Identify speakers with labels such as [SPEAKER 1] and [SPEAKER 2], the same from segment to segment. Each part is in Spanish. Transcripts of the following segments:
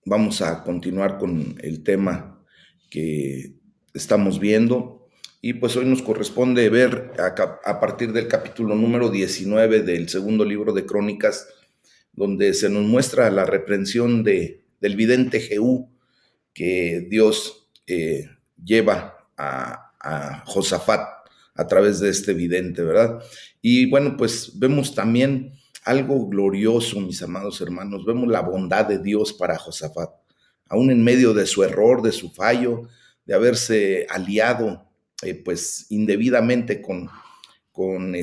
[SPEAKER 1] Vamos a continuar con el tema que estamos viendo y pues hoy nos corresponde ver a partir del capítulo número 19 del segundo libro de Crónicas, donde se nos muestra la reprensión del vidente Jehú que Dios lleva a Josafat a través de este vidente, ¿verdad? Y bueno, pues vemos también algo glorioso, mis amados hermanos, vemos la bondad de Dios para Josafat, aún en medio de su error, de su fallo, de haberse aliado pues indebidamente con con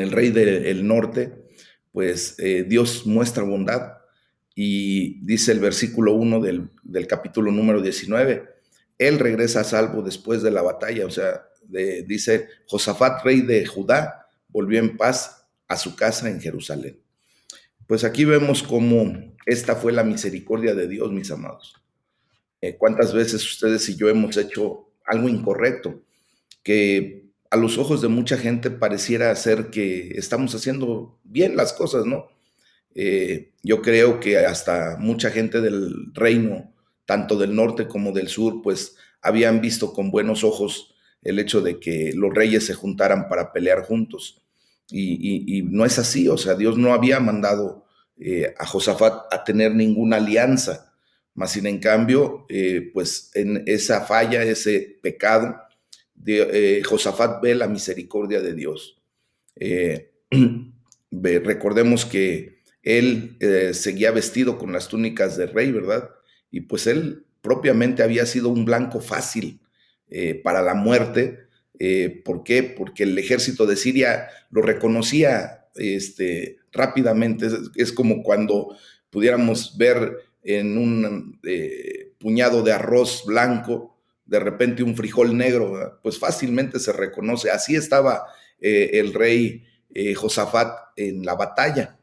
[SPEAKER 1] el rey del norte, pues Dios muestra bondad y dice el versículo 1 del capítulo número 19, él regresa a salvo después de la batalla, o sea, dice, Josafat, rey de Judá, volvió en paz a su casa en Jerusalén. Pues aquí vemos cómo esta fue la misericordia de Dios, mis amados. ¿Cuántas veces ustedes y yo hemos hecho algo incorrecto? Que a los ojos de mucha gente pareciera ser que estamos haciendo bien las cosas, ¿no? Yo creo que hasta mucha gente del reino, tanto del norte como del sur, pues habían visto con buenos ojos el hecho de que los reyes se juntaran para pelear juntos. Y no es así, o sea, Dios no había mandado a Josafat a tener ninguna alianza, más sin en cambio, pues en esa falla, ese pecado, Josafat ve la misericordia de Dios. Eh, recordemos que él seguía vestido con las túnicas de rey, ¿verdad? Y pues él propiamente había sido un blanco fácil para la muerte. ¿Por qué? Porque el ejército de Siria lo reconocía rápidamente. Es como cuando pudiéramos ver en un puñado de arroz blanco, de repente un frijol negro, ¿verdad? Pues fácilmente se reconoce. Así estaba el rey Josafat en la batalla.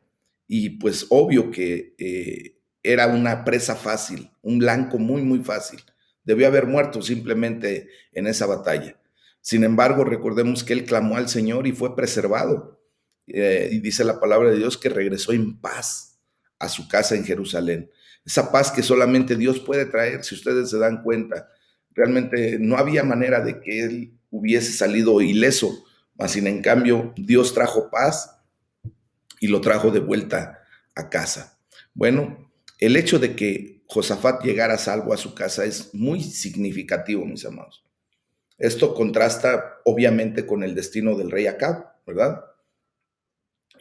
[SPEAKER 1] Y pues obvio que era una presa fácil, un blanco muy, muy fácil. Debió haber muerto simplemente en esa batalla. Sin embargo, recordemos que él clamó al Señor y fue preservado. Y dice la palabra de Dios que regresó en paz a su casa en Jerusalén. Esa paz que solamente Dios puede traer, si ustedes se dan cuenta. Realmente no había manera de que él hubiese salido ileso, mas sin en cambio Dios trajo paz y lo trajo de vuelta a casa. Bueno, el hecho de que Josafat llegara salvo a su casa es muy significativo, mis amados. Esto contrasta obviamente con el destino del rey Acab, ¿verdad?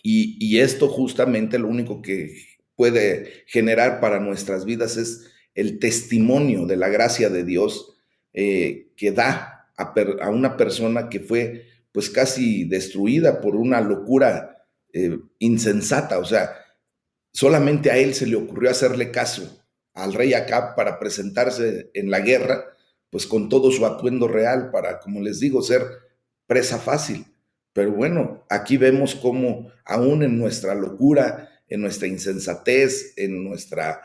[SPEAKER 1] Y esto justamente lo único que puede generar para nuestras vidas es el testimonio de la gracia de Dios que da a una persona que fue pues casi destruida por una locura insensata. O sea, solamente a él se le ocurrió hacerle caso al rey Acab para presentarse en la guerra, pues con todo su atuendo real para, como les digo, ser presa fácil. Pero bueno, aquí vemos cómo aún en nuestra locura, en nuestra insensatez, en nuestra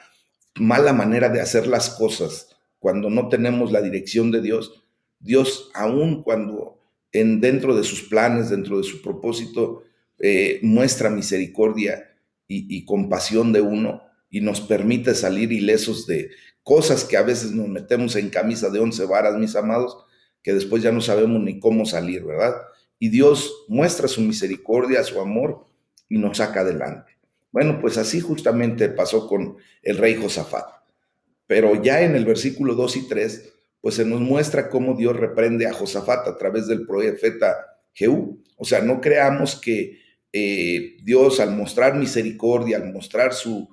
[SPEAKER 1] mala manera de hacer las cosas, cuando no tenemos la dirección de Dios, Dios aún cuando dentro de sus planes, dentro de su propósito, muestra misericordia y compasión de uno y nos permite salir ilesos de cosas que a veces nos metemos en camisa de 11 varas, mis amados, que después ya no sabemos ni cómo salir, ¿verdad? Y Dios muestra su misericordia, su amor y nos saca adelante. Bueno, pues así justamente pasó con el rey Josafat. Pero ya en el versículo 2 y 3, pues se nos muestra cómo Dios reprende a Josafat a través del profeta Jehú. O sea, no creamos que Dios al mostrar misericordia, al mostrar su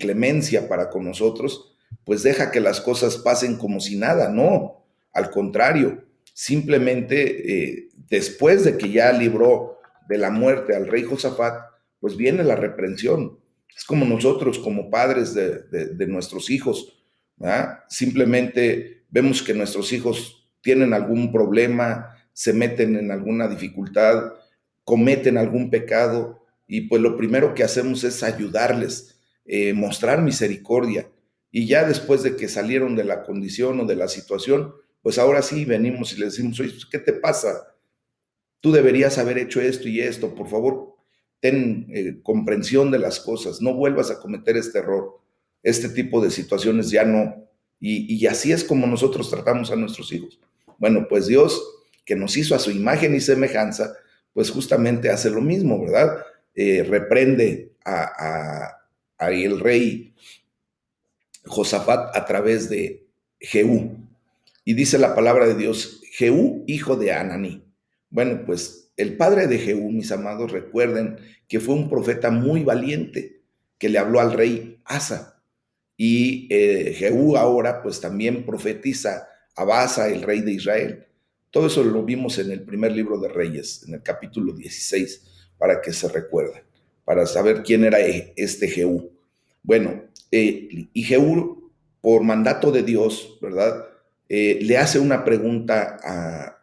[SPEAKER 1] clemencia para con nosotros, pues deja que las cosas pasen como si nada. No, al contrario, simplemente después de que ya libró de la muerte al rey Josafat, pues viene la reprensión. Es como nosotros, como padres de nuestros hijos, ¿verdad? Simplemente vemos que nuestros hijos tienen algún problema, se meten en alguna dificultad, cometen algún pecado y pues lo primero que hacemos es ayudarles, mostrar misericordia. Y ya después de que salieron de la condición o de la situación, pues ahora sí venimos y les decimos, oye, ¿qué te pasa? Tú deberías haber hecho esto y esto, por favor, ten comprensión de las cosas, no vuelvas a cometer este error. este tipo de situaciones ya no. Y así es como nosotros tratamos a nuestros hijos. Bueno, pues Dios, que nos hizo a su imagen y semejanza, pues justamente hace lo mismo, ¿verdad? Reprende a el rey Josafat a través de Jehú. Y dice la palabra de Dios, Jehú, hijo de Ananí. Bueno, pues el padre de Jehú, mis amados, recuerden que fue un profeta muy valiente que le habló al rey Asa. Y Jehú ahora pues también profetiza a Baasa, el rey de Israel. Todo eso lo vimos en el primer libro de Reyes, en el capítulo 16, para que se recuerden, para saber quién era este Jehú. Bueno, y Jehú, por mandato de Dios, ¿verdad? Le hace una pregunta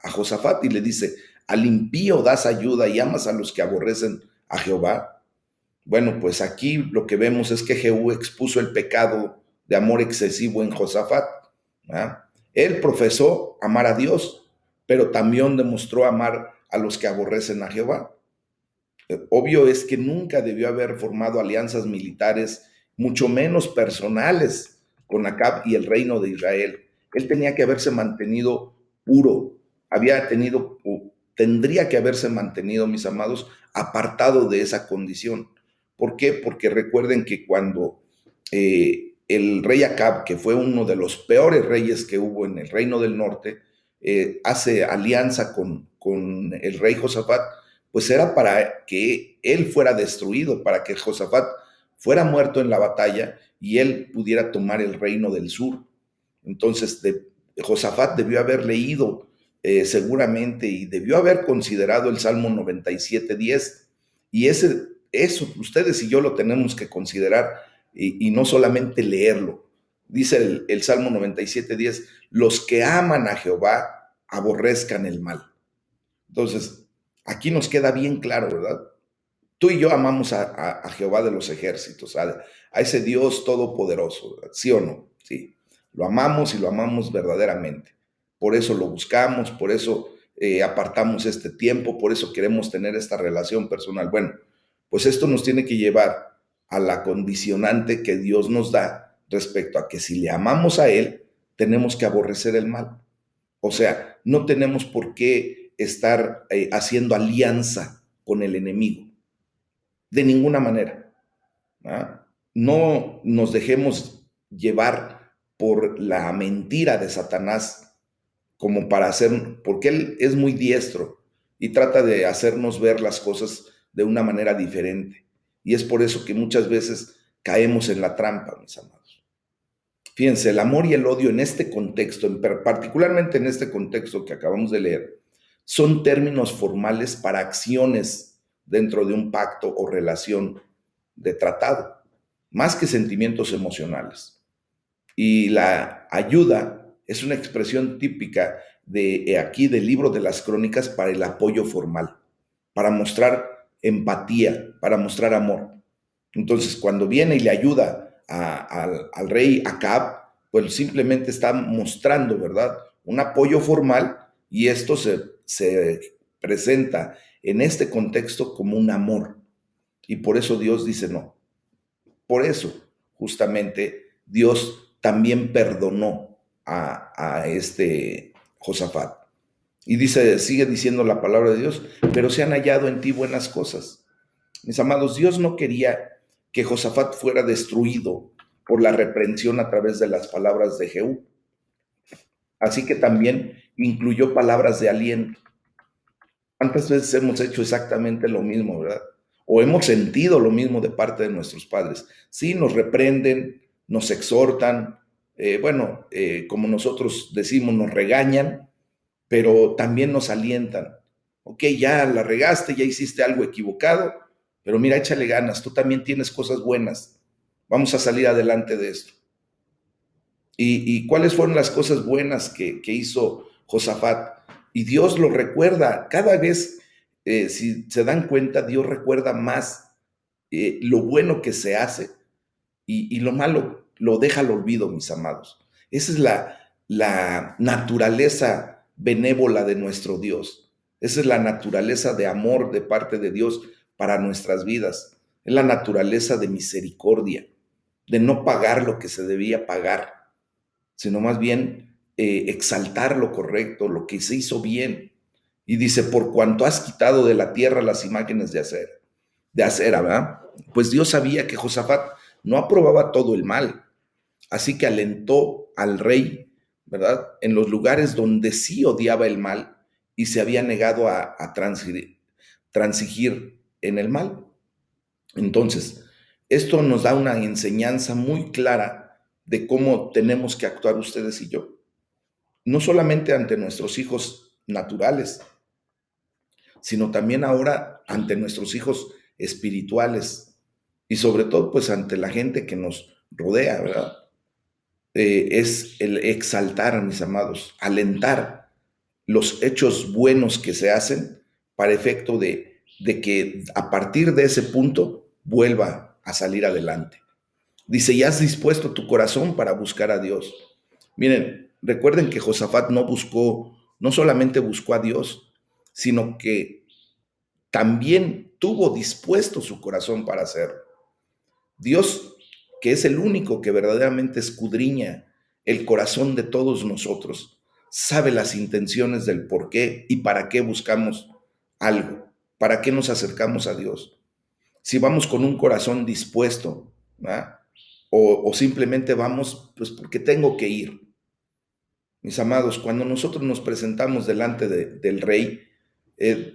[SPEAKER 1] a Josafat y le dice, ¿al impío das ayuda y amas a los que aborrecen a Jehová? Bueno, pues aquí lo que vemos es que Jehú expuso el pecado de amor excesivo en Josafat. ¿Ah? Él profesó amar a Dios, pero también demostró amar a los que aborrecen a Jehová. Obvio es que nunca debió haber formado alianzas militares, mucho menos personales, con Acab y el reino de Israel. Él tenía que haberse mantenido puro, tendría que haberse mantenido, mis amados, apartado de esa condición. ¿Por qué? Porque recuerden que cuando el rey Acab, que fue uno de los peores reyes que hubo en el reino del norte, hace alianza con el rey Josafat, pues era para que él fuera destruido, para que Josafat fuera muerto en la batalla y él pudiera tomar el reino del sur. Entonces, Josafat debió haber leído seguramente y debió haber considerado el Salmo 97:10. Y eso ustedes y yo lo tenemos que considerar y no solamente leerlo. Dice el Salmo 97:10, los que aman a Jehová aborrezcan el mal. Entonces, aquí nos queda bien claro, ¿verdad? Tú y yo amamos a Jehová de los ejércitos, a ese Dios todopoderoso, ¿sí o no? Sí, lo amamos y lo amamos verdaderamente. Por eso lo buscamos, por eso apartamos este tiempo, por eso queremos tener esta relación personal. Bueno, pues esto nos tiene que llevar a la condicionante que Dios nos da respecto a que si le amamos a Él, tenemos que aborrecer el mal. O sea, no tenemos por qué estar haciendo alianza con el enemigo, de ninguna manera. ¿Ah? No nos dejemos llevar por la mentira de Satanás como para hacer, porque él es muy diestro y trata de hacernos ver las cosas de una manera diferente. Y es por eso que muchas veces caemos en la trampa, mis amados. Fíjense, el amor y el odio en este contexto, particularmente en este contexto que acabamos de leer, son términos formales para acciones dentro de un pacto o relación de tratado, más que sentimientos emocionales. Y la ayuda es una expresión típica de aquí del libro de las crónicas para el apoyo formal, para mostrar empatía, para mostrar amor. Entonces, cuando viene y le ayuda al rey Acab, pues simplemente está mostrando, ¿verdad? Un apoyo formal y esto se presenta en este contexto como un amor. Y por eso Dios dice no. Por eso, justamente, Dios también perdonó a este Josafat. Y sigue diciendo la palabra de Dios, pero se han hallado en ti buenas cosas. Mis amados, Dios no quería que Josafat fuera destruido por la reprensión a través de las palabras de Jehú. Así que también incluyó palabras de aliento. ¿Cuántas veces hemos hecho exactamente lo mismo, verdad? O hemos sentido lo mismo de parte de nuestros padres. Sí, nos reprenden, nos exhortan, como nosotros decimos, nos regañan, pero también nos alientan. Ok, ya la regaste, ya hiciste algo equivocado, pero mira, échale ganas, tú también tienes cosas buenas. Vamos a salir adelante de esto. ¿Y cuáles fueron las cosas buenas que hizo Josafat? Y Dios lo recuerda. Cada vez, si se dan cuenta, Dios recuerda más lo bueno que se hace y lo malo lo deja al olvido, mis amados. Esa es la naturaleza benévola de nuestro Dios. Esa es la naturaleza de amor de parte de Dios para nuestras vidas. Es la naturaleza de misericordia. de no pagar lo que se debía pagar, sino más bien exaltar lo correcto, lo que se hizo bien. Y dice, por cuanto has quitado de la tierra las imágenes de acera, ¿verdad? Pues Dios sabía que Josafat no aprobaba todo el mal, así que alentó al rey, ¿verdad? En los lugares donde sí odiaba el mal y se había negado a transigir en el mal. Entonces, esto nos da una enseñanza muy clara de cómo tenemos que actuar ustedes y yo, no solamente ante nuestros hijos naturales, sino también ahora ante nuestros hijos espirituales y sobre todo pues ante la gente que nos rodea, ¿verdad? Es el exaltar, mis amados, alentar los hechos buenos que se hacen para efecto de que a partir de ese punto vuelva a salir adelante. Dice, ¿ya has dispuesto tu corazón para buscar a Dios? Miren, recuerden que Josafat no solamente buscó a Dios, sino que también tuvo dispuesto su corazón para hacerlo. Dios, que es el único que verdaderamente escudriña el corazón de todos nosotros, sabe las intenciones del por qué y para qué buscamos algo, para qué nos acercamos a Dios. Si vamos con un corazón dispuesto, ¿verdad? O simplemente vamos pues porque tengo que ir. Mis amados, cuando nosotros nos presentamos delante del rey,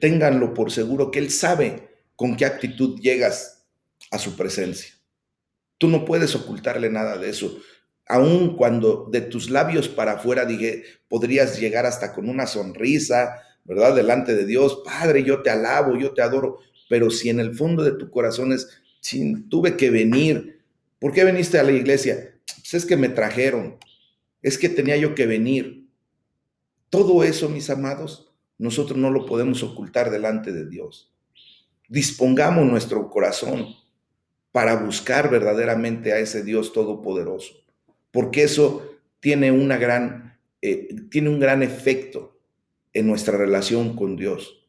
[SPEAKER 1] ténganlo por seguro que él sabe con qué actitud llegas a su presencia. Tú no puedes ocultarle nada de eso. Aun cuando de tus labios para afuera podrías llegar hasta con una sonrisa, ¿verdad? Delante de Dios, Padre, yo te alabo, yo te adoro. Pero si en el fondo de tu corazón es, sí, tuve que venir. ¿Por qué viniste a la iglesia? Pues es que me trajeron. Es que tenía yo que venir. Todo eso, mis amados, nosotros no lo podemos ocultar delante de Dios. Dispongamos nuestro corazón para buscar verdaderamente a ese Dios todopoderoso, porque eso tiene tiene un gran efecto en nuestra relación con Dios.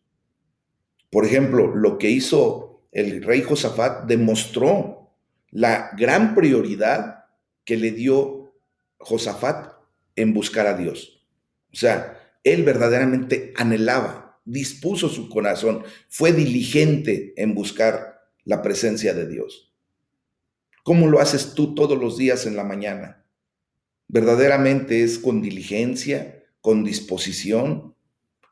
[SPEAKER 1] Por ejemplo, lo que hizo el rey Josafat demostró la gran prioridad que le dio Josafat en buscar a Dios. O sea, él verdaderamente anhelaba, dispuso su corazón, fue diligente en buscar la presencia de Dios. ¿Cómo lo haces tú todos los días en la mañana? ¿Verdaderamente es con diligencia, con disposición,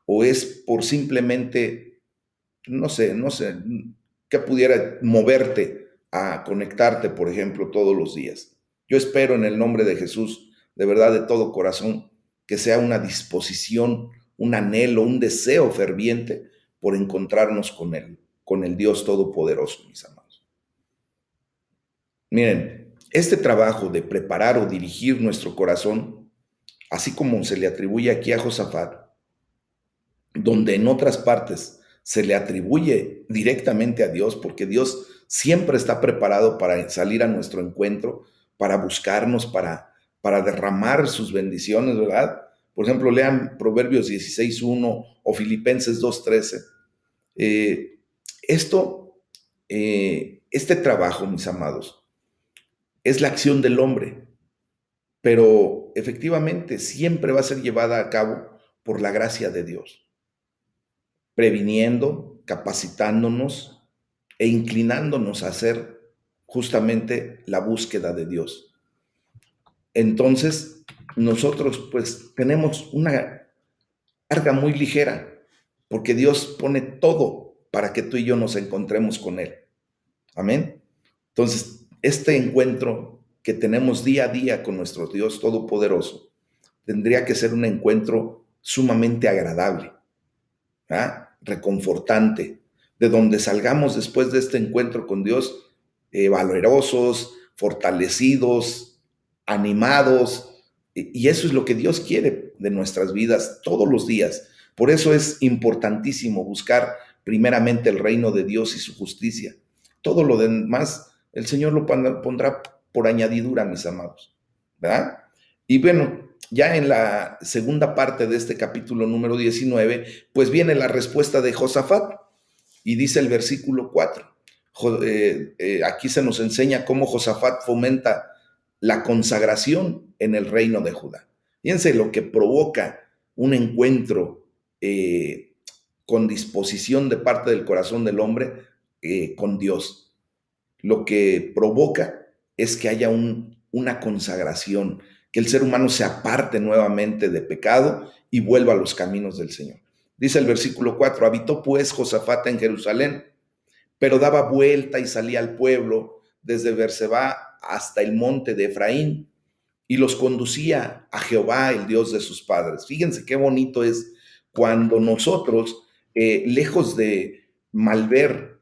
[SPEAKER 1] o es por simplemente, no sé, que pudiera moverte a conectarte, por ejemplo, todos los días? Yo espero en el nombre de Jesús, de verdad, de todo corazón, que sea una disposición, un anhelo, un deseo ferviente por encontrarnos con el Dios Todopoderoso, mis amados. Miren, este trabajo de preparar o dirigir nuestro corazón, así como se le atribuye aquí a Josafat, donde en otras partes se le atribuye directamente a Dios, porque Dios siempre está preparado para salir a nuestro encuentro, para buscarnos, para derramar sus bendiciones, ¿verdad? Por ejemplo, lean Proverbios 16:1 o Filipenses 2:13. Eh, esto, este trabajo, mis amados, es la acción del hombre, pero efectivamente siempre va a ser llevada a cabo por la gracia de Dios, previniendo, capacitándonos e inclinándonos a hacer justamente la búsqueda de Dios. Entonces, nosotros pues tenemos una carga muy ligera, porque Dios pone todo para que tú y yo nos encontremos con Él. Amén. Entonces, este encuentro que tenemos día a día con nuestro Dios Todopoderoso tendría que ser un encuentro sumamente agradable, ¿ah? Reconfortante, de donde salgamos después de este encuentro con Dios valerosos, fortalecidos, animados, y eso es lo que Dios quiere de nuestras vidas todos los días. Por eso es importantísimo buscar primeramente el reino de Dios y su justicia. Todo lo demás, el Señor lo pondrá por añadidura, mis amados, ¿verdad? Y bueno, ya en la segunda parte de este capítulo número 19, pues viene la respuesta de Josafat y dice el versículo 4. Aquí se nos enseña cómo Josafat fomenta la consagración en el reino de Judá. Fíjense lo que provoca un encuentro con disposición de parte del corazón del hombre con Dios. Lo que provoca es que haya una consagración, que el ser humano se aparte nuevamente de pecado y vuelva a los caminos del Señor. Dice el versículo 4, habitó pues Josafat en Jerusalén, pero daba vuelta y salía al pueblo desde Berseba hasta el monte de Efraín y los conducía a Jehová, el Dios de sus padres. Fíjense qué bonito es cuando nosotros, lejos de malver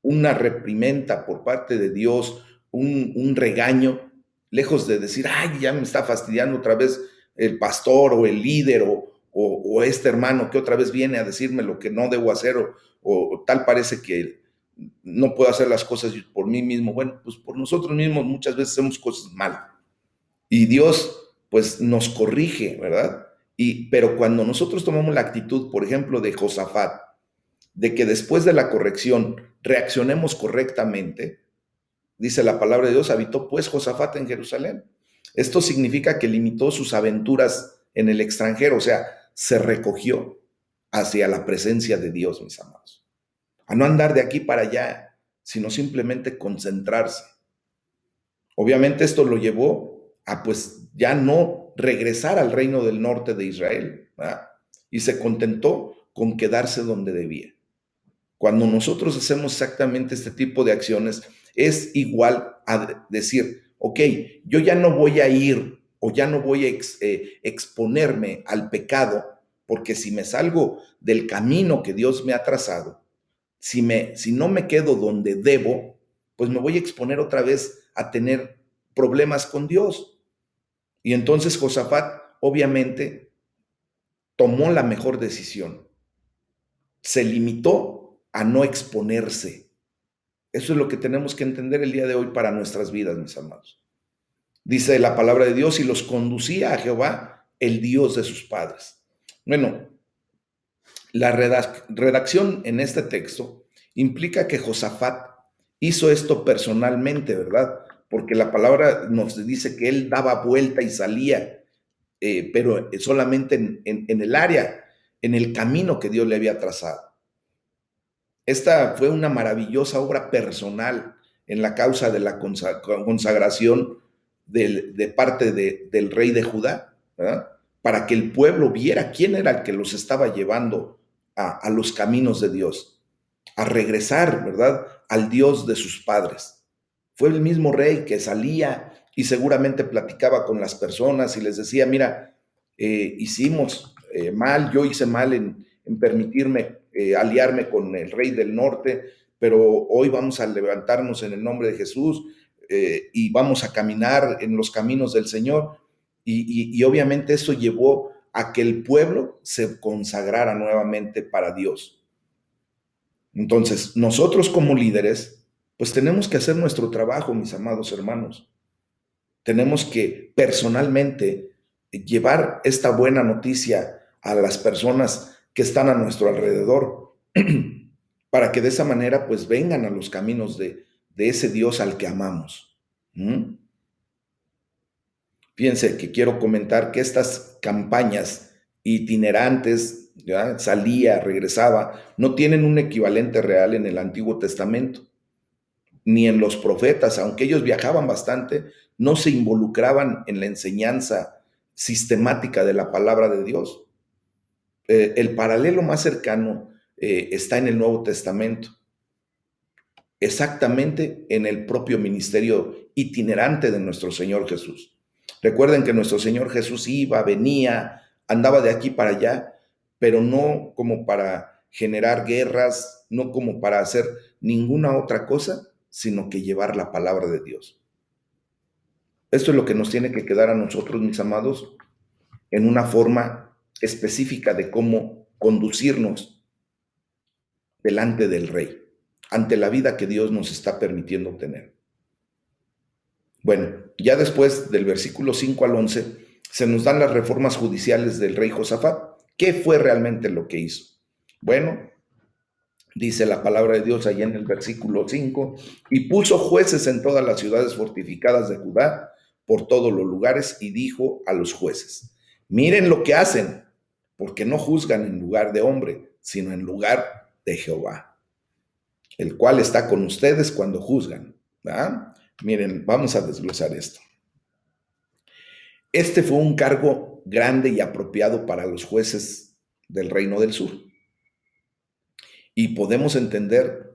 [SPEAKER 1] una reprimenda por parte de Dios, un regaño, lejos de decir, ay, ya me está fastidiando otra vez el pastor o el líder o este hermano que otra vez viene a decirme lo que no debo hacer o tal parece que no puedo hacer las cosas por mí mismo. Bueno, pues por nosotros mismos muchas veces hacemos cosas mal y Dios pues nos corrige, ¿verdad? Pero cuando nosotros tomamos la actitud, por ejemplo, de Josafat, de que después de la corrección reaccionemos correctamente, dice la palabra de Dios, habitó pues Josafat en Jerusalén. Esto significa que limitó sus aventuras en el extranjero, o sea, se recogió hacia la presencia de Dios, mis amados. A no andar de aquí para allá, sino simplemente concentrarse. Obviamente esto lo llevó a pues ya no regresar al reino del norte de Israel, ¿verdad? Y se contentó con quedarse donde debía. Cuando nosotros hacemos exactamente este tipo de acciones, es igual a decir, ok, yo ya no voy a ir o ya no voy a exponerme al pecado, porque si me salgo del camino que Dios me ha trazado, si no me quedo donde debo, pues me voy a exponer otra vez a tener problemas con Dios. Y entonces Josafat obviamente tomó la mejor decisión. Se limitó a no exponerse. Eso es lo que tenemos que entender el día de hoy para nuestras vidas, mis amados. Dice la palabra de Dios, y los conducía a Jehová, el Dios de sus padres. Bueno, la redacción en este texto implica que Josafat hizo esto personalmente, ¿verdad? Porque la palabra nos dice que él daba vuelta y salía, pero solamente en el área, en el camino que Dios le había trazado. Esta fue una maravillosa obra personal en la causa de la consagración de parte del rey de Judá, ¿verdad? Para que el pueblo viera quién era el que los estaba llevando a los caminos de Dios, a regresar, ¿verdad?, al Dios de sus padres. Fue el mismo rey que salía y seguramente platicaba con las personas y les decía, mira, hicimos mal, yo hice mal en permitirme aliarme con el rey del norte, pero hoy vamos a levantarnos en el nombre de Jesús y vamos a caminar en los caminos del Señor. Y obviamente eso llevó a que el pueblo se consagrara nuevamente para Dios. Entonces, nosotros como líderes, pues tenemos que hacer nuestro trabajo, mis amados hermanos. Tenemos que personalmente llevar esta buena noticia a las personas que están a nuestro alrededor, para que de esa manera pues vengan a los caminos de ese Dios al que amamos. Fíjense que quiero comentar que estas campañas itinerantes, ¿ya?, salía, regresaba, no tienen un equivalente real en el Antiguo Testamento, ni en los profetas, aunque ellos viajaban bastante, no se involucraban en la enseñanza sistemática de la palabra de Dios. El paralelo más cercano está en el Nuevo Testamento, exactamente en el propio ministerio itinerante de nuestro Señor Jesús. Recuerden que nuestro Señor Jesús iba, venía, andaba de aquí para allá, pero no como para generar guerras, no como para hacer ninguna otra cosa, sino que llevar la palabra de Dios. Esto es lo que nos tiene que quedar a nosotros, mis amados, en una forma específica de cómo conducirnos delante del Rey, ante la vida que Dios nos está permitiendo obtener. Bueno, ya después del versículo 5 al 11, se nos dan las reformas judiciales del rey Josafat. ¿Qué fue realmente lo que hizo? Bueno, Dice la palabra de Dios allá en el versículo 5, y puso jueces en todas las ciudades fortificadas de Judá, por todos los lugares, y dijo a los jueces, miren lo que hacen, porque no juzgan en lugar de hombre, sino en lugar de Jehová, el cual está con ustedes cuando juzgan. ¿Verdad? Miren, vamos a desglosar esto. Este fue un cargo grande y apropiado para los jueces del Reino del Sur. Y podemos entender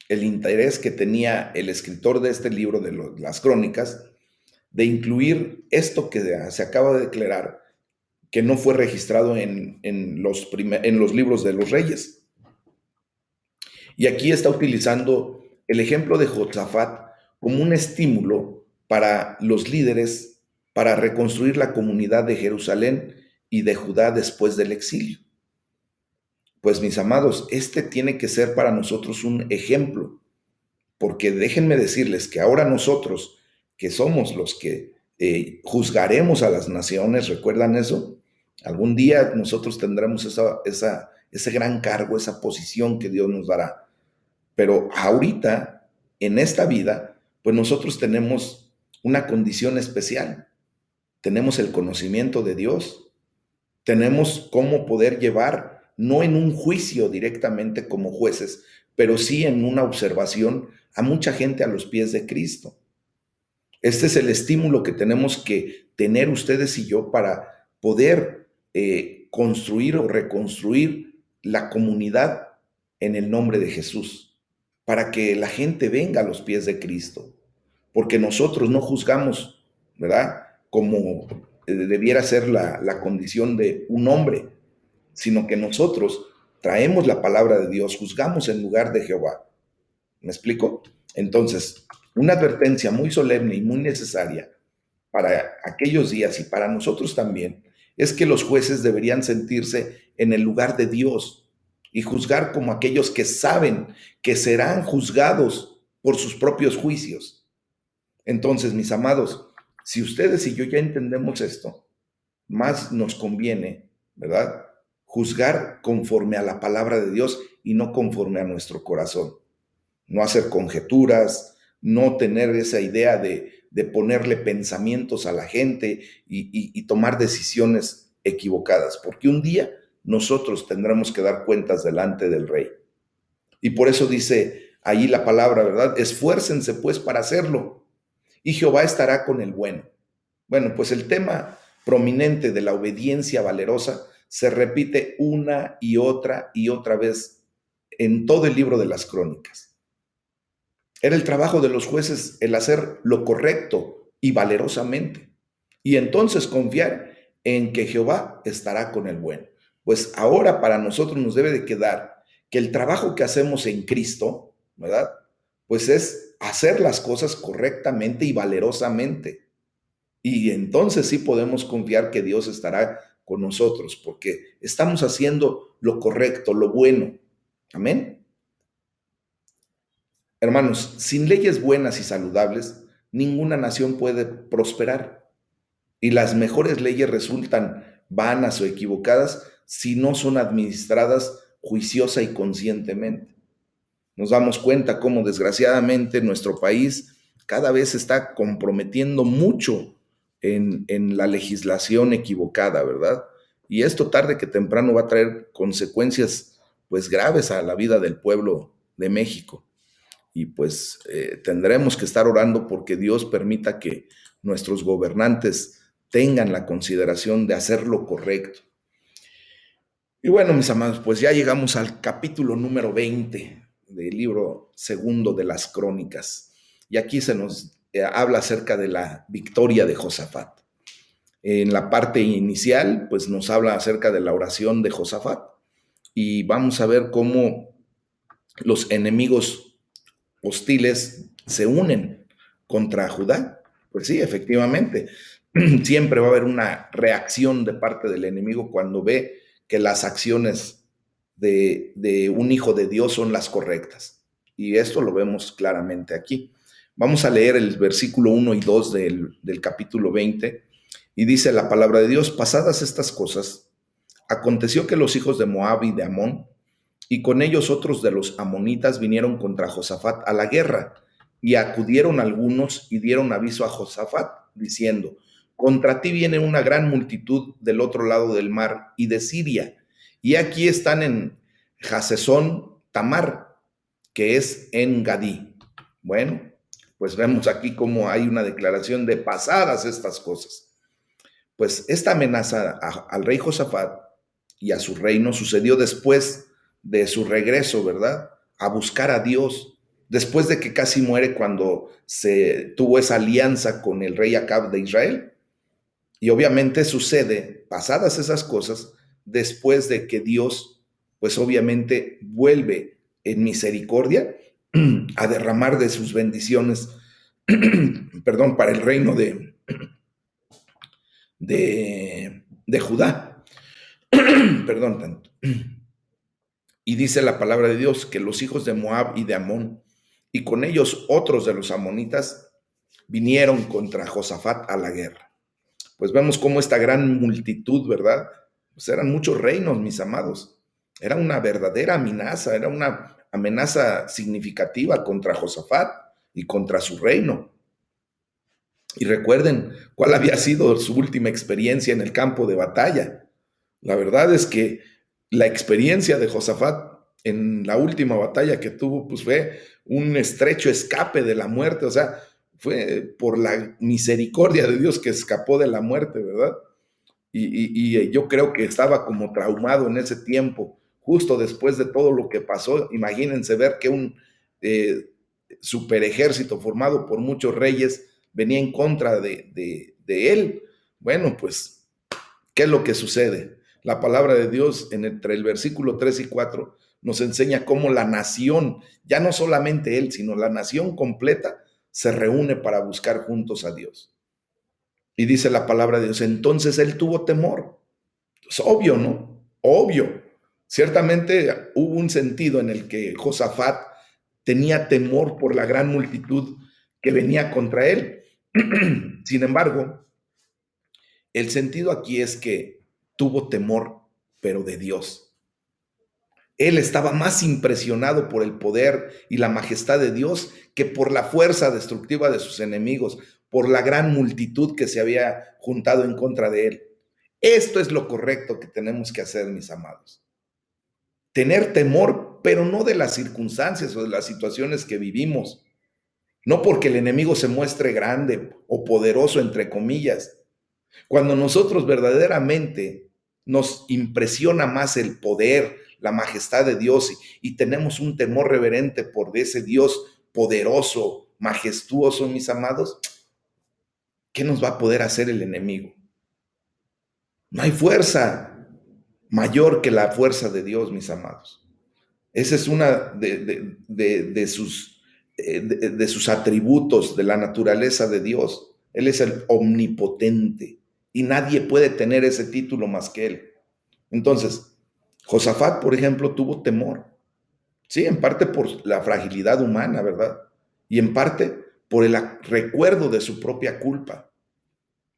[SPEAKER 1] el interés que tenía el escritor de este libro de las crónicas de incluir esto que se acaba de declarar, que no fue registrado en los libros de los reyes. Y aquí está utilizando el ejemplo de Josafat como un estímulo para los líderes para reconstruir la comunidad de Jerusalén y de Judá después del exilio. Pues mis amados, este tiene que ser para nosotros un ejemplo, porque déjenme decirles que ahora nosotros, que somos los que juzgaremos a las naciones, ¿recuerdan eso? Algún día nosotros tendremos ese gran cargo, esa posición que Dios nos dará. Pero ahorita, en esta vida, pues nosotros tenemos una condición especial. Tenemos el conocimiento de Dios, tenemos cómo poder llevar, no en un juicio directamente como jueces, pero sí en una observación a mucha gente a los pies de Cristo. Este es el estímulo que tenemos que tener ustedes y yo para poder construir o reconstruir la comunidad en el nombre de Jesús, para que la gente venga a los pies de Cristo, porque nosotros no juzgamos, ¿verdad? Como debiera ser la condición de un hombre, sino que nosotros traemos la palabra de Dios, juzgamos en lugar de Jehová. ¿Me explico? Entonces, una advertencia muy solemne y muy necesaria para aquellos días y para nosotros también es que los jueces deberían sentirse en el lugar de Dios y juzgar como aquellos que saben que serán juzgados por sus propios juicios. Entonces, mis amados, si ustedes y yo ya entendemos esto, más nos conviene, ¿verdad? Juzgar conforme a la palabra de Dios y no conforme a nuestro corazón. No hacer conjeturas, no tener esa idea de ponerle pensamientos a la gente y tomar decisiones equivocadas, porque un día nosotros tendremos que dar cuentas delante del Rey. Y por eso dice ahí la palabra, ¿verdad? Esfuércense pues para hacerlo, y Jehová estará con el bueno. Bueno, pues el tema prominente de la obediencia valerosa se repite una y otra vez en todo el libro de las crónicas. Era el trabajo de los jueces el hacer lo correcto y valerosamente, y entonces confiar en que Jehová estará con el bueno. Pues ahora para nosotros nos debe de quedar que el trabajo que hacemos en Cristo, ¿verdad? Pues es hacer las cosas correctamente y valerosamente. Y entonces sí podemos confiar que Dios estará con nosotros, porque estamos haciendo lo correcto, lo bueno. Amén. Hermanos, sin leyes buenas y saludables, ninguna nación puede prosperar. Y las mejores leyes resultan vanas o equivocadas si no son administradas juiciosa y conscientemente. Nos damos cuenta cómo desgraciadamente nuestro país cada vez se está comprometiendo mucho en la legislación equivocada, ¿verdad? Y esto tarde que temprano va a traer consecuencias pues graves a la vida del pueblo de México. Y pues tendremos que estar orando porque Dios permita que nuestros gobernantes tengan la consideración de hacer lo correcto. Y bueno, mis amados, pues ya llegamos al capítulo número 20 del libro segundo de las Crónicas. Y aquí se nos habla acerca de la victoria de Josafat. En la parte inicial, pues nos habla acerca de la oración de Josafat. Y vamos a ver cómo los enemigos hostiles se unen contra Judá. Pues sí, efectivamente, siempre va a haber una reacción de parte del enemigo cuando ve que las acciones de un hijo de Dios son las correctas. Y esto lo vemos claramente aquí. Vamos a leer el versículo 1 y 2 del capítulo 20, y dice la palabra de Dios: pasadas estas cosas, aconteció que los hijos de Moab y de Amón Y con ellos otros de los amonitas vinieron contra Josafat a la guerra, y acudieron algunos y dieron aviso a Josafat, diciendo: contra ti viene una gran multitud del otro lado del mar y de Siria, y aquí están en Hasezón Tamar, que es en Gadí. Bueno, pues vemos aquí cómo hay una declaración de pasadas estas cosas. Pues esta amenaza al rey Josafat y a su reino sucedió después de su regreso, ¿verdad? A buscar a Dios, después de que casi muere cuando se tuvo esa alianza con el rey Acab de Israel. Y obviamente sucede, pasadas esas cosas, después de que Dios, pues obviamente vuelve en misericordia a derramar de sus bendiciones, perdón, para el reino de Judá. Perdón tanto. Y dice la palabra de Dios que los hijos de Moab y de Amón, y con ellos otros de los amonitas, vinieron contra Josafat a la guerra. Pues vemos cómo esta gran multitud, ¿verdad? Pues eran muchos reinos, mis amados. Era una verdadera amenaza, era una amenaza significativa contra Josafat y contra su reino. Y recuerden cuál había sido su última experiencia en el campo de batalla. La verdad es que la experiencia de Josafat en la última batalla que tuvo, pues fue un estrecho escape de la muerte, o sea, fue por la misericordia de Dios que escapó de la muerte, ¿verdad? Y yo creo que estaba como traumado en ese tiempo, justo después de todo lo que pasó. Imagínense ver que un eh, super ejército formado por muchos reyes venía en contra de él. Bueno, pues, ¿qué es lo que sucede? La palabra de Dios entre el versículo 3 y 4 nos enseña cómo la nación, ya no solamente él, sino la nación completa, se reúne para buscar juntos a Dios. Y dice la palabra de Dios, entonces él tuvo temor. Es obvio, ¿no? Obvio. Ciertamente hubo un sentido en el que Josafat tenía temor por la gran multitud que venía contra él. Sin embargo, el sentido aquí es que tuvo temor, pero de Dios. Él estaba más impresionado por el poder y la majestad de Dios que por la fuerza destructiva de sus enemigos, por la gran multitud que se había juntado en contra de él. Esto es lo correcto que tenemos que hacer, mis amados. Tener temor, pero no de las circunstancias o de las situaciones que vivimos. No porque el enemigo se muestre grande o poderoso, entre comillas. Cuando nosotros verdaderamente nos impresiona más el poder, la majestad de Dios y tenemos un temor reverente por ese Dios poderoso, majestuoso, mis amados, ¿qué nos va a poder hacer el enemigo? No hay fuerza mayor que la fuerza de Dios, mis amados. Esa es una de sus atributos, de la naturaleza de Dios. Él es el omnipotente y nadie puede tener ese título más que él. Entonces, Josafat, por ejemplo, tuvo temor. Sí, en parte por la fragilidad humana, ¿verdad? Y en parte por el recuerdo de su propia culpa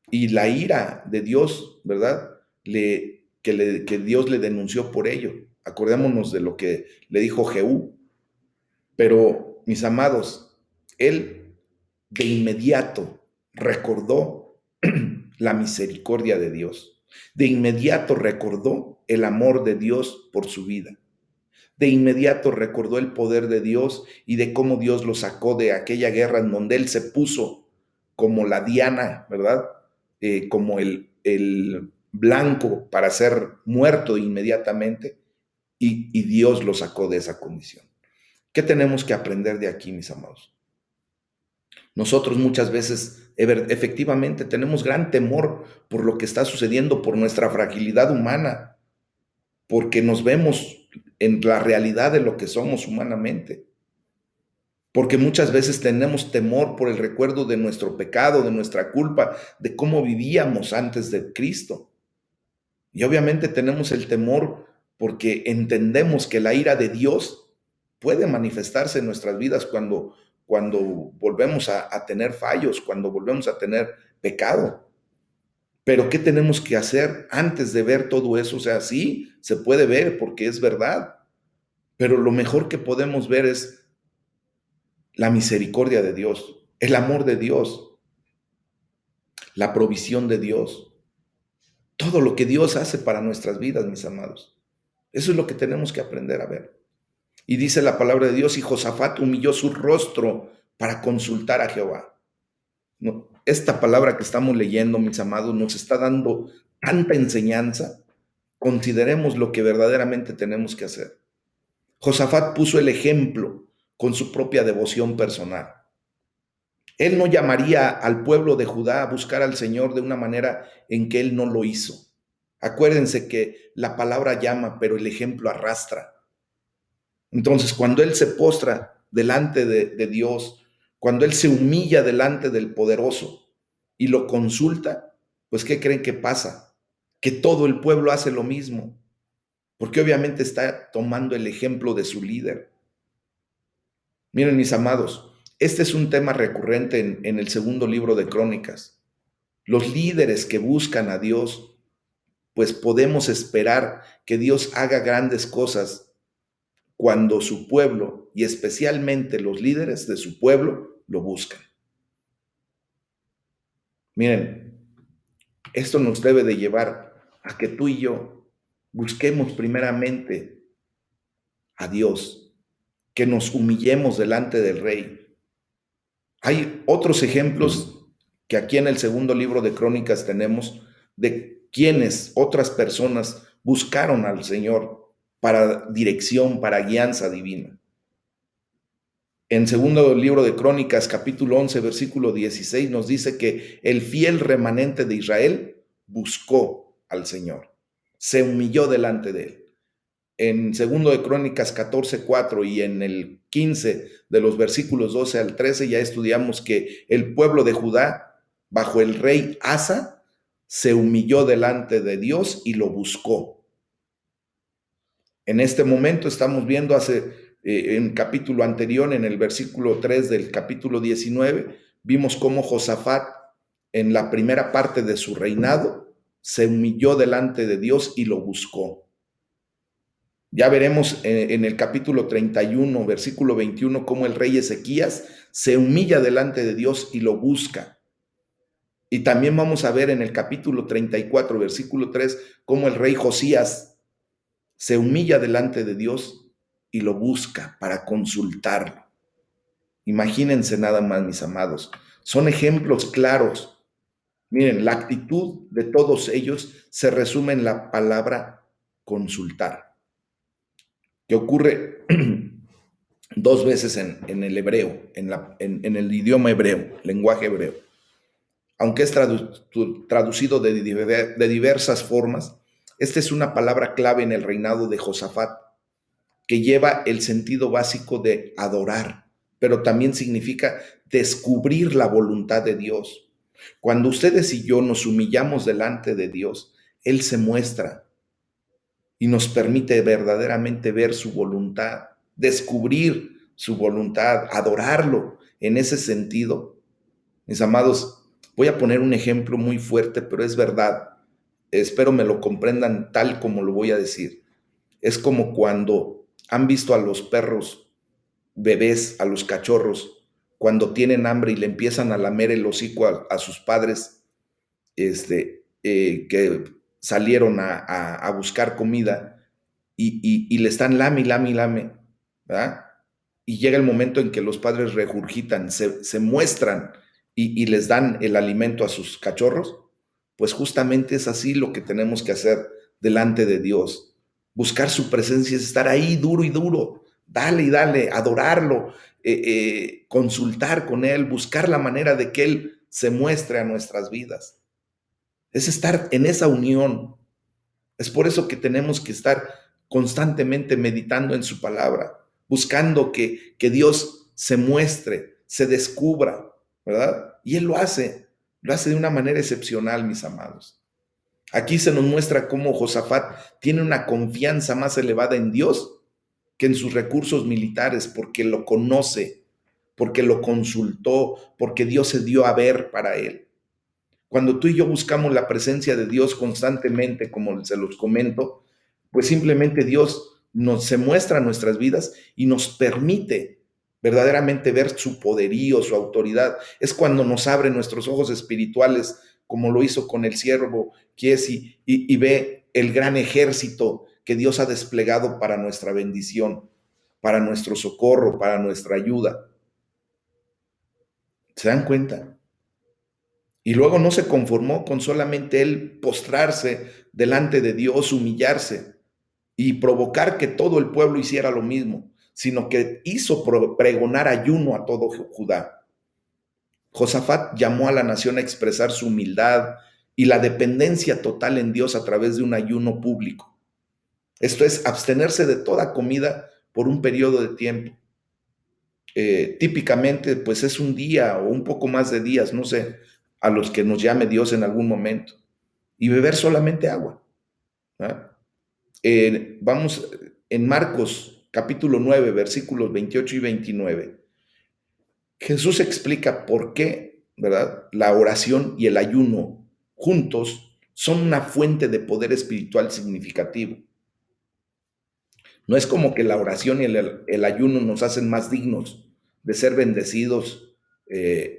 [SPEAKER 1] y la ira de Dios, ¿verdad? Que Dios le denunció por ello. Acordémonos de lo que le dijo Jehú. Pero, mis amados, él de inmediato recordó la misericordia de Dios. De inmediato recordó el amor de Dios por su vida. De inmediato recordó el poder de Dios y de cómo Dios lo sacó de aquella guerra en donde él se puso como la diana, ¿verdad? Como el blanco para ser muerto inmediatamente y Dios lo sacó de esa condición. ¿Qué tenemos que aprender de aquí, mis amados? Nosotros muchas veces efectivamente tenemos gran temor por lo que está sucediendo, por nuestra fragilidad humana, porque nos vemos en la realidad de lo que somos humanamente. Porque muchas veces tenemos temor por el recuerdo de nuestro pecado, de nuestra culpa, de cómo vivíamos antes de Cristo. Y obviamente tenemos el temor porque entendemos que la ira de Dios puede manifestarse en nuestras vidas cuando volvemos a tener fallos, cuando volvemos a tener pecado. Pero ¿qué tenemos que hacer antes de ver todo eso? O sea, sí, se puede ver porque es verdad. pero lo mejor que podemos ver es la misericordia de Dios, el amor de Dios, la provisión de Dios, todo lo que Dios hace para nuestras vidas, mis amados. Eso es lo que tenemos que aprender a ver. Y dice la palabra de Dios, y Josafat humilló su rostro para consultar a Jehová. No, esta palabra que estamos leyendo, mis amados, nos está dando tanta enseñanza. Consideremos lo que verdaderamente tenemos que hacer. Josafat puso el ejemplo con su propia devoción personal. Él no llamaría al pueblo de Judá a buscar al Señor de una manera en que él no lo hizo. Acuérdense que la palabra llama, pero el ejemplo arrastra. Entonces, cuando él se postra delante de Dios, cuando él se humilla delante del poderoso y lo consulta, pues ¿qué creen que pasa? Que todo el pueblo hace lo mismo, porque obviamente está tomando el ejemplo de su líder. Miren, mis amados, este es un tema recurrente en el segundo libro de Crónicas. Los líderes que buscan a Dios, pues podemos esperar que Dios haga grandes cosas cuando su pueblo, y especialmente los líderes de su pueblo, lo buscan. Miren, esto nos debe de llevar a que tú y yo busquemos primeramente a Dios, que nos humillemos delante del Rey. Hay otros ejemplos que aquí en el segundo libro de Crónicas tenemos de quienes otras personas buscaron al Señor para dirección, para guianza divina. En segundo libro de Crónicas, capítulo 11, versículo 16, nos dice que el fiel remanente de Israel buscó al Señor, se humilló delante de él. En segundo de Crónicas 14:4 y en el 15 de los versículos 12 al 13 ya estudiamos que el pueblo de Judá, bajo el rey Asa, se humilló delante de Dios y lo buscó. En este momento estamos viendo en capítulo anterior, en el versículo 3 del capítulo 19, vimos cómo Josafat, en la primera parte de su reinado, se humilló delante de Dios y lo buscó. Ya veremos en el capítulo 31, versículo 21, cómo el rey Ezequías se humilla delante de Dios y lo busca. Y también vamos a ver en el capítulo 34, versículo 3, cómo el rey Josías se humilla delante de Dios y lo busca para consultarlo. Imagínense nada más, mis amados. Son ejemplos claros. Miren, la actitud de todos ellos se resume en la palabra consultar, que ocurre dos veces en el hebreo, en el idioma hebreo, lenguaje hebreo. Aunque es traducido de diversas formas, esta es una palabra clave en el reinado de Josafat, que lleva el sentido básico de adorar, pero también significa descubrir la voluntad de Dios. Cuando ustedes y yo nos humillamos delante de Dios, Él se muestra y nos permite verdaderamente ver su voluntad, descubrir su voluntad, adorarlo. En ese sentido, mis amados, voy a poner un ejemplo muy fuerte, pero es verdad. Espero me lo comprendan tal como lo voy a decir. Es como cuando han visto a los perros bebés, a los cachorros, cuando tienen hambre y le empiezan a lamer el hocico a sus padres, que salieron a buscar comida y le están lame, lame, lame, ¿verdad? Y llega el momento en que los padres regurgitan, se muestran y les dan el alimento a sus cachorros, pues justamente es así lo que tenemos que hacer delante de Dios. Buscar su presencia es estar ahí duro y duro, dale y dale, adorarlo, consultar con Él, buscar la manera de que Él se muestre a nuestras vidas. Es estar en esa unión. Es por eso que tenemos que estar constantemente meditando en su palabra, buscando que Dios se muestre, se descubra, ¿verdad? Y Él lo hace de una manera excepcional, mis amados. Aquí se nos muestra cómo Josafat tiene una confianza más elevada en Dios que en sus recursos militares, porque lo conoce, porque lo consultó, porque Dios se dio a ver para él. Cuando tú y yo buscamos la presencia de Dios constantemente, como se los comento, pues simplemente Dios se muestra en nuestras vidas y nos permite verdaderamente ver su poderío, su autoridad. Es cuando nos abre nuestros ojos espirituales, como lo hizo con el siervo Giesi, y ve el gran ejército que Dios ha desplegado para nuestra bendición, para nuestro socorro, para nuestra ayuda. ¿Se dan cuenta? Y luego no se conformó con solamente él postrarse delante de Dios, humillarse y provocar que todo el pueblo hiciera lo mismo, sino que hizo pregonar ayuno a todo Judá. Josafat llamó a la nación a expresar su humildad y la dependencia total en Dios a través de un ayuno público. Esto es abstenerse de toda comida por un periodo de tiempo. Típicamente, pues es un día o un poco más de días, no sé, a los que nos llame Dios en algún momento, y beber solamente agua. Vamos en Marcos capítulo 9, versículos 28 y 29. Jesús explica por qué, ¿verdad? La oración y el ayuno juntos son una fuente de poder espiritual significativo. No es como que la oración y el ayuno nos hacen más dignos de ser bendecidos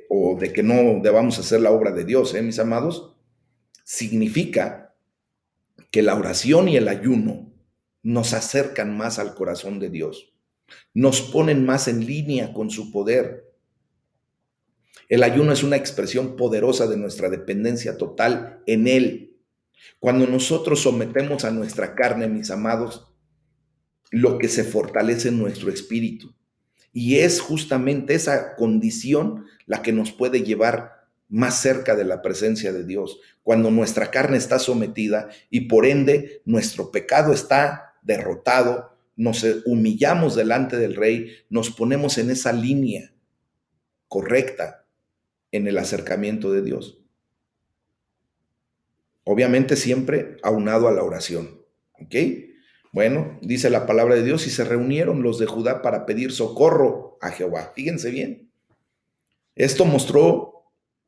[SPEAKER 1] o de que no debamos hacer la obra de Dios, mis amados. Significa que la oración y el ayuno nos acercan más al corazón de Dios, nos ponen más en línea con su poder. El ayuno es una expresión poderosa de nuestra dependencia total en Él. Cuando nosotros sometemos a nuestra carne, mis amados, lo que se fortalece en nuestro espíritu. Y es justamente esa condición la que nos puede llevar más cerca de la presencia de Dios. Cuando nuestra carne está sometida y por ende nuestro pecado está derrotado, nos humillamos delante del Rey, nos ponemos en esa línea correcta en el acercamiento de Dios. Obviamente siempre aunado a la oración. ¿Ok? Bueno, dice la palabra de Dios, y se reunieron los de Judá para pedir socorro a Jehová. Fíjense bien. Esto mostró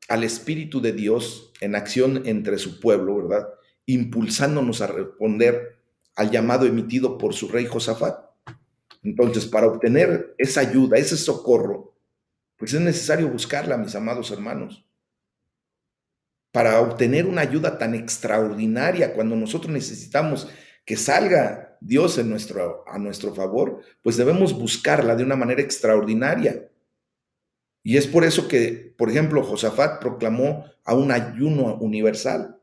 [SPEAKER 1] al Espíritu de Dios en acción entre su pueblo, ¿verdad? Impulsándonos a responder al llamado emitido por su rey Josafat. Entonces, para obtener esa ayuda, ese socorro, pues es necesario buscarla, mis amados hermanos. Para obtener una ayuda tan extraordinaria, cuando nosotros necesitamos que salga Dios a nuestro favor, pues debemos buscarla de una manera extraordinaria. Y es por eso que, por ejemplo, Josafat proclamó a un ayuno universal.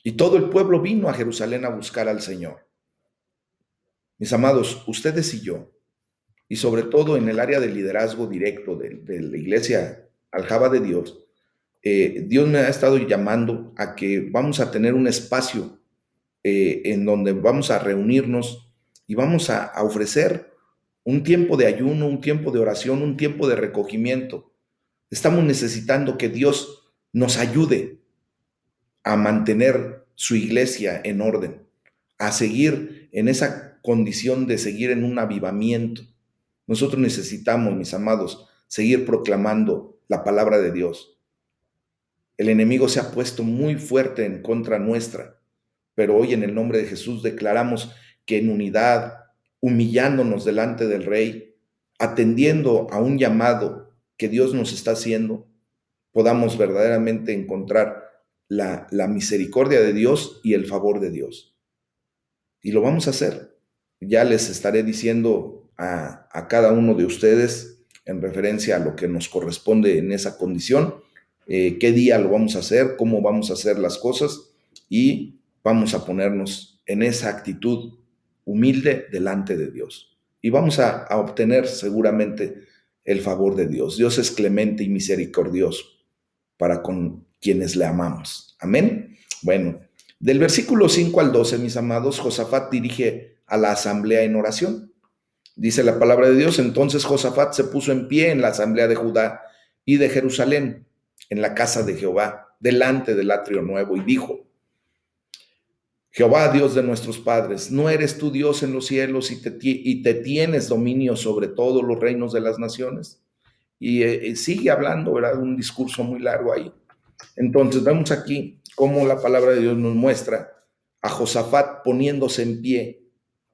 [SPEAKER 1] Y todo el pueblo vino a Jerusalén a buscar al Señor. Mis amados, ustedes y yo, y sobre todo en el área del liderazgo directo de la iglesia Aljaba de Dios, Dios me ha estado llamando a que vamos a tener un espacio en donde vamos a reunirnos y vamos a ofrecer un tiempo de ayuno, un tiempo de oración, un tiempo de recogimiento. Estamos necesitando que Dios nos ayude a mantener su iglesia en orden, a seguir en esa condición de seguir en un avivamiento. Nosotros necesitamos, mis amados, seguir proclamando la palabra de Dios. El enemigo se ha puesto muy fuerte en contra nuestra, pero hoy en el nombre de Jesús declaramos que en unidad, humillándonos delante del Rey, atendiendo a un llamado que Dios nos está haciendo, podamos verdaderamente encontrar la misericordia de Dios y el favor de Dios. Y lo vamos a hacer. Ya les estaré diciendo a cada uno de ustedes en referencia a lo que nos corresponde en esa condición, qué día lo vamos a hacer, cómo vamos a hacer las cosas y vamos a ponernos en esa actitud humilde delante de Dios. Y vamos a obtener seguramente el favor de Dios. Dios es clemente y misericordioso para con quienes le amamos. Amén. Bueno, del versículo 5 al 12, mis amados, Josafat dirige a la asamblea en oración. Dice la palabra de Dios, entonces Josafat se puso en pie en la asamblea de Judá y de Jerusalén, en la casa de Jehová, delante del atrio nuevo, y dijo, Jehová, Dios de nuestros padres, ¿no eres tú Dios en los cielos y te tienes dominio sobre todos los reinos de las naciones? Y sigue hablando, ¿verdad? Un discurso muy largo ahí. Entonces vemos aquí cómo la palabra de Dios nos muestra a Josafat poniéndose en pie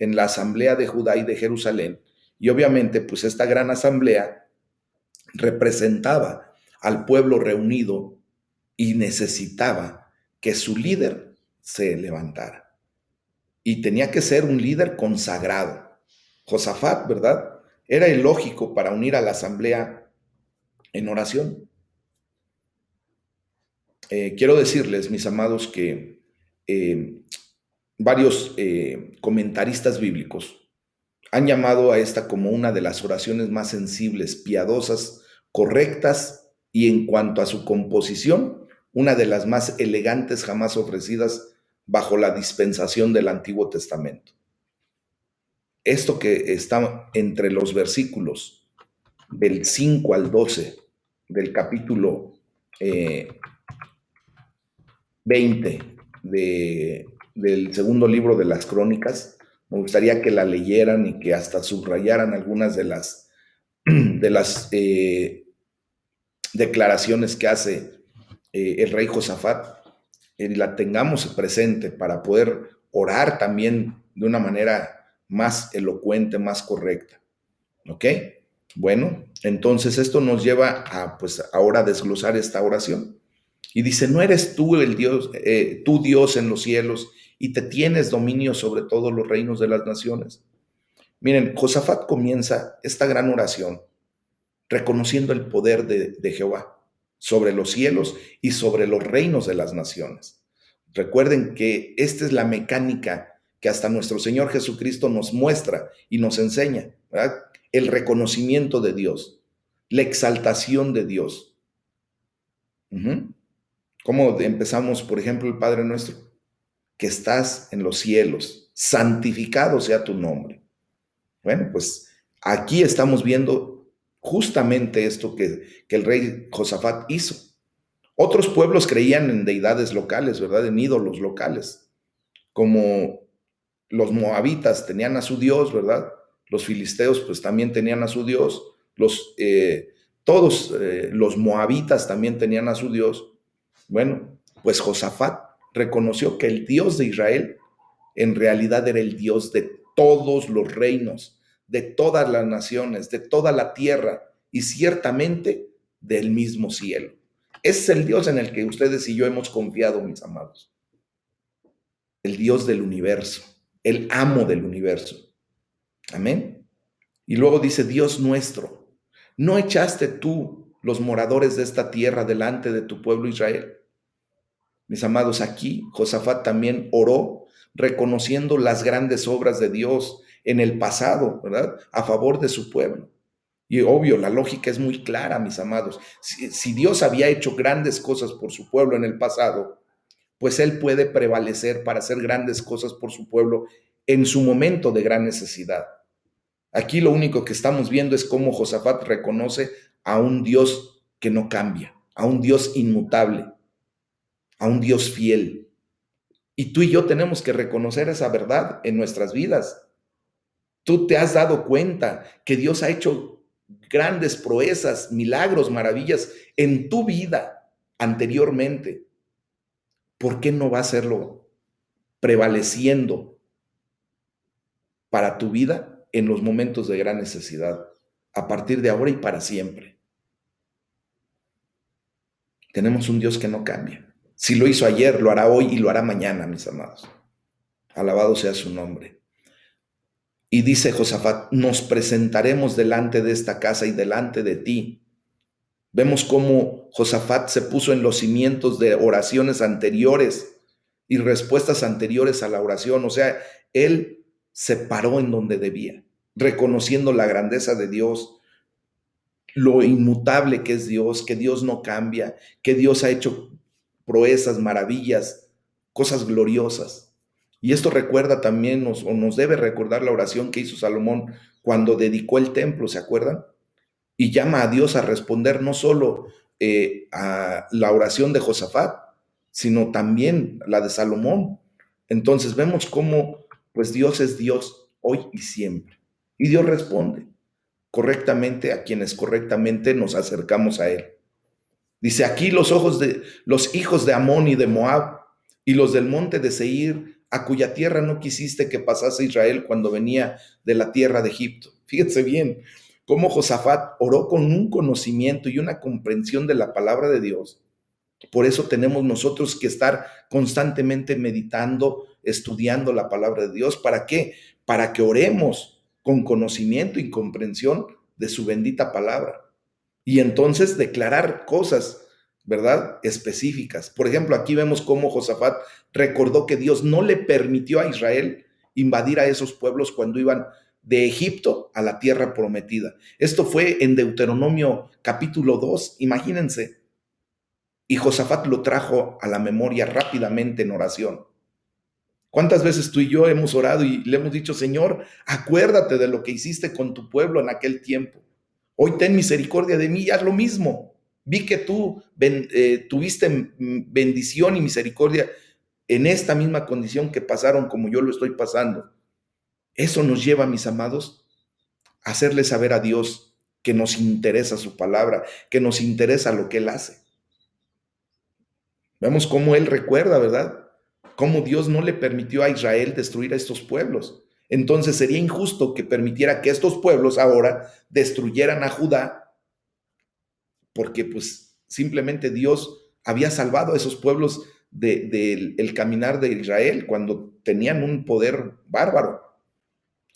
[SPEAKER 1] en la asamblea de Judá y de Jerusalén. Y obviamente, pues esta gran asamblea representaba al pueblo reunido y necesitaba que su líder se levantara. Y tenía que ser un líder consagrado. Josafat, ¿verdad? Era el lógico para unir a la asamblea en oración. Quiero decirles, mis amados, que varios comentaristas bíblicos han llamado a esta como una de las oraciones más sensibles, piadosas, correctas y en cuanto a su composición, una de las más elegantes jamás ofrecidas bajo la dispensación del Antiguo Testamento. Esto que está entre los versículos del 5 al 12 del capítulo 20 del segundo libro de las Crónicas, me gustaría que la leyeran y que hasta subrayaran algunas de las declaraciones que hace el rey Josafat, y la tengamos presente para poder orar también de una manera más elocuente, más correcta. ¿Ok? Bueno, entonces esto nos lleva a, pues, ahora a desglosar esta oración. Y dice, ¿no eres tú el Dios, tú Dios en los cielos, y te tienes dominio sobre todos los reinos de las naciones? Miren, Josafat comienza esta gran oración reconociendo el poder de Jehová sobre los cielos y sobre los reinos de las naciones. Recuerden que esta es la mecánica que hasta nuestro Señor Jesucristo nos muestra y nos enseña, ¿verdad? El reconocimiento de Dios, la exaltación de Dios. ¿Cómo empezamos, por ejemplo, el Padre Nuestro? Que estás en los cielos, santificado sea tu nombre. Bueno, pues aquí estamos viendo justamente esto que el rey Josafat hizo. Otros pueblos creían en deidades locales, ¿verdad? En ídolos locales, como los moabitas tenían a su Dios, ¿verdad? Los filisteos pues también tenían a su Dios, todos los moabitas también tenían a su Dios. Bueno, pues Josafat reconoció que el Dios de Israel en realidad era el Dios de todos los reinos, de todas las naciones, de toda la tierra y ciertamente del mismo cielo. Ese es el Dios en el que ustedes y yo hemos confiado, mis amados. El Dios del universo, el amo del universo. Amén. Y luego dice, Dios nuestro, ¿no echaste tú los moradores de esta tierra delante de tu pueblo Israel? Mis amados, aquí Josafat también oró reconociendo las grandes obras de Dios en el pasado, ¿verdad? A favor de su pueblo. Y obvio, la lógica es muy clara, mis amados. Si Dios había hecho grandes cosas por su pueblo en el pasado, pues Él puede prevalecer para hacer grandes cosas por su pueblo en su momento de gran necesidad. Aquí lo único que estamos viendo es cómo Josafat reconoce a un Dios que no cambia, a un Dios inmutable, a un Dios fiel. Y tú y yo tenemos que reconocer esa verdad en nuestras vidas. Tú te has dado cuenta que Dios ha hecho grandes proezas, milagros, maravillas en tu vida anteriormente. ¿Por qué no va a hacerlo prevaleciendo para tu vida en los momentos de gran necesidad, a partir de ahora y para siempre? Tenemos un Dios que no cambia. Si lo hizo ayer, lo hará hoy y lo hará mañana, mis amados. Alabado sea su nombre. Y dice Josafat, nos presentaremos delante de esta casa y delante de ti. Vemos cómo Josafat se puso en los cimientos de oraciones anteriores y respuestas anteriores a la oración. O sea, él se paró en donde debía, reconociendo la grandeza de Dios, lo inmutable que es Dios, que Dios no cambia, que Dios ha hecho proezas, maravillas, cosas gloriosas. Y esto recuerda también, nos debe recordar la oración que hizo Salomón cuando dedicó el templo, ¿se acuerdan? Y llama a Dios a responder no solo a la oración de Josafat, sino también la de Salomón. Entonces vemos cómo pues Dios es Dios hoy y siempre. Y Dios responde correctamente a quienes correctamente nos acercamos a Él. Dice, aquí los hijos de Amón y de Moab y los del monte de Seir a cuya tierra no quisiste que pasase Israel cuando venía de la tierra de Egipto. Fíjense bien cómo Josafat oró con un conocimiento y una comprensión de la palabra de Dios. Por eso tenemos nosotros que estar constantemente meditando, estudiando la palabra de Dios. ¿Para qué? Para que oremos con conocimiento y comprensión de su bendita palabra. Y entonces declarar cosas, ¿verdad? Específicas. Por ejemplo, aquí vemos cómo Josafat recordó que Dios no le permitió a Israel invadir a esos pueblos cuando iban de Egipto a la tierra prometida. Esto fue en Deuteronomio capítulo 2, imagínense. Y Josafat lo trajo a la memoria rápidamente en oración. ¿Cuántas veces tú y yo hemos orado y le hemos dicho, Señor, acuérdate de lo que hiciste con tu pueblo en aquel tiempo? Hoy ten misericordia de mí y haz lo mismo. Vi que tú tuviste bendición y misericordia en esta misma condición que pasaron como yo lo estoy pasando. Eso nos lleva, mis amados, a hacerle saber a Dios que nos interesa su palabra, que nos interesa lo que Él hace. Vemos cómo Él recuerda, ¿verdad? Cómo Dios no le permitió a Israel destruir a estos pueblos. Entonces sería injusto que permitiera que estos pueblos ahora destruyeran a Judá, porque pues simplemente Dios había salvado a esos pueblos del caminar de Israel cuando tenían un poder bárbaro.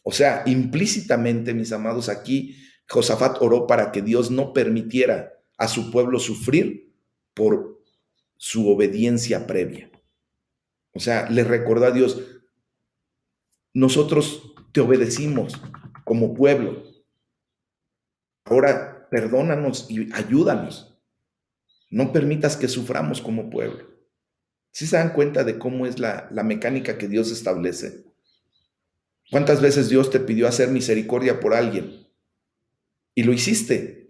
[SPEAKER 1] O sea, implícitamente, mis amados, aquí Josafat oró para que Dios no permitiera a su pueblo sufrir por su obediencia previa. O sea, le recordó a Dios, nosotros te obedecimos como pueblo. Ahora perdónanos y ayúdanos. No permitas que suframos como pueblo. ¿Sí se dan cuenta de cómo es la mecánica que Dios establece? ¿Cuántas veces Dios te pidió hacer misericordia por alguien? Y lo hiciste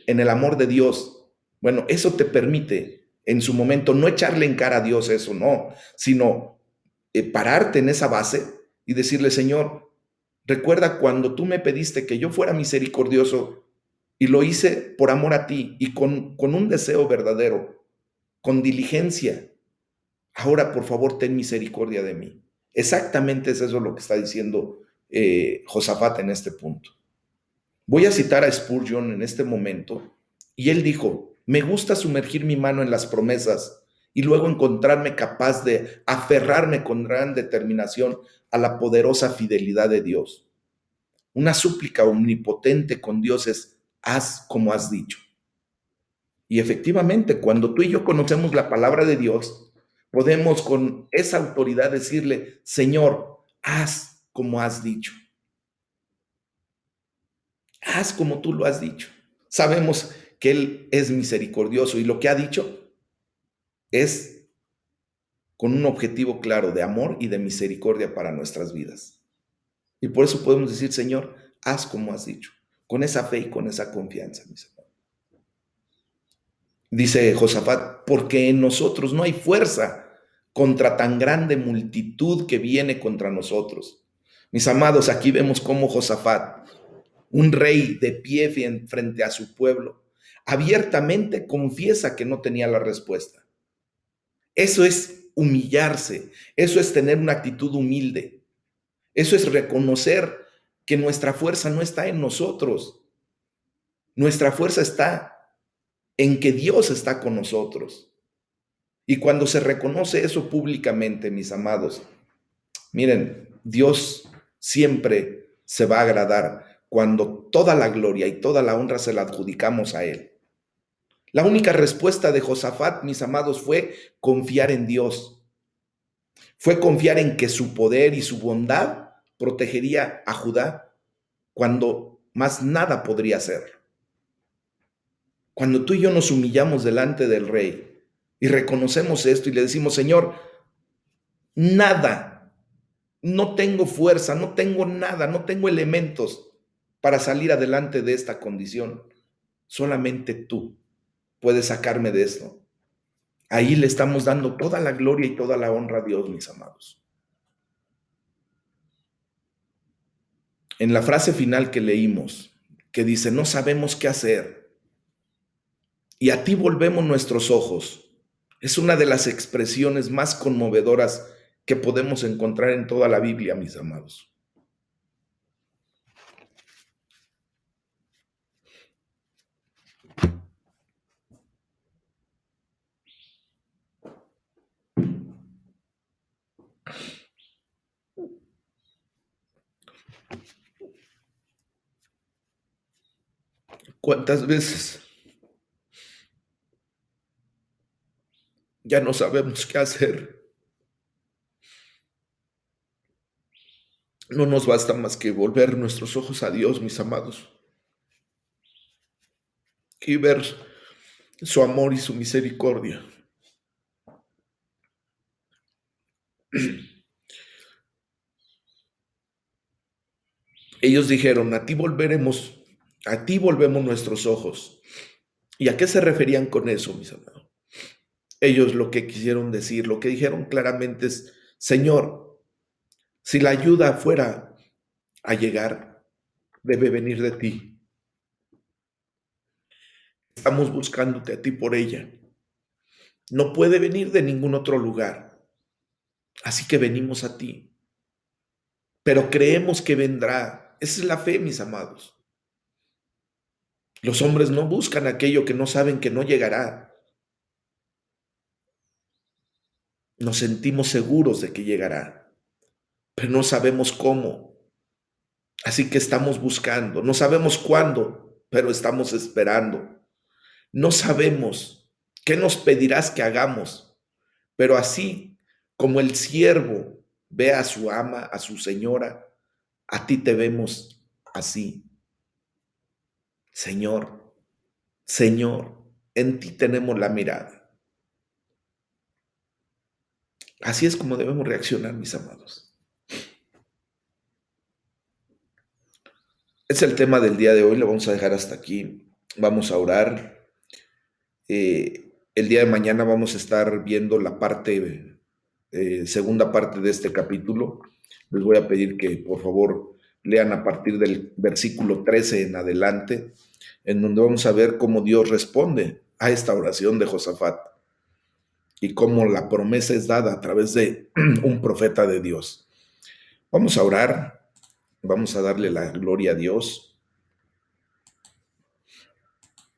[SPEAKER 1] en el amor de Dios. Bueno, eso te permite en su momento no echarle en cara a Dios eso, no, sino pararte en esa base y decirle, Señor, recuerda cuando tú me pediste que yo fuera misericordioso y lo hice por amor a ti y con un deseo verdadero, con diligencia. Ahora, por favor, ten misericordia de mí. Exactamente es eso lo que está diciendo Josafat en este punto. Voy a citar a Spurgeon en este momento y él dijo, me gusta sumergir mi mano en las promesas y luego encontrarme capaz de aferrarme con gran determinación a la poderosa fidelidad de Dios. Una súplica omnipotente con Dios es, haz como has dicho. Y efectivamente, cuando tú y yo conocemos la palabra de Dios, podemos con esa autoridad decirle, Señor, haz como has dicho. Haz como tú lo has dicho. Sabemos que Él es misericordioso y lo que ha dicho es con un objetivo claro de amor y de misericordia para nuestras vidas. Y por eso podemos decir, Señor, haz como has dicho, con esa fe y con esa confianza, mis hermanos. Dice Josafat, porque en nosotros no hay fuerza contra tan grande multitud que viene contra nosotros. Mis amados, aquí vemos cómo Josafat, un rey de pie frente a su pueblo, abiertamente confiesa que no tenía la respuesta. Eso es humillarse, eso es tener una actitud humilde, eso es reconocer que nuestra fuerza no está en nosotros, nuestra fuerza está en que Dios está con nosotros. Y cuando se reconoce eso públicamente, mis amados, miren, Dios siempre se va a agradar cuando toda la gloria y toda la honra se la adjudicamos a Él. La única respuesta de Josafat, mis amados, fue confiar en Dios. Fue confiar en que su poder y su bondad protegería a Judá cuando más nada podría hacer. Cuando tú y yo nos humillamos delante del rey y reconocemos esto y le decimos, Señor, nada, no tengo fuerza, no tengo nada, no tengo elementos para salir adelante de esta condición. Solamente tú puedes sacarme de esto. Ahí le estamos dando toda la gloria y toda la honra a Dios, mis amados. En la frase final que leímos, que dice, no sabemos qué hacer, y a ti volvemos nuestros ojos, es una de las expresiones más conmovedoras que podemos encontrar en toda la Biblia, mis amados. ¿Cuántas veces ya no sabemos qué hacer? No nos basta más que volver nuestros ojos a Dios, mis amados, y ver su amor y su misericordia. Ellos dijeron, a ti volveremos, a ti volvemos nuestros ojos. ¿Y a qué se referían con eso, mis amados? Ellos lo que quisieron decir, lo que dijeron claramente es, Señor, si la ayuda fuera a llegar, debe venir de ti. Estamos buscándote a ti por ella. No puede venir de ningún otro lugar. Así que venimos a ti. Pero creemos que vendrá. Esa es la fe, mis amados. Los hombres no buscan aquello que no saben que no llegará. Nos sentimos seguros de que llegará, pero no sabemos cómo. Así que estamos buscando. No sabemos cuándo, pero estamos esperando. No sabemos qué nos pedirás que hagamos, pero así como el siervo ve a su ama, a su señora, a ti te vemos así. Señor, Señor, en ti tenemos la mirada. Así es como debemos reaccionar, mis amados. Es el tema del día de hoy, lo vamos a dejar hasta aquí. Vamos a orar. El día de mañana vamos a estar viendo la segunda parte de este capítulo. Les voy a pedir que por favor lean a partir del versículo 13 en adelante, en donde vamos a ver cómo Dios responde a esta oración de Josafat y cómo la promesa es dada a través de un profeta de Dios. Vamos a orar, vamos a darle la gloria a Dios.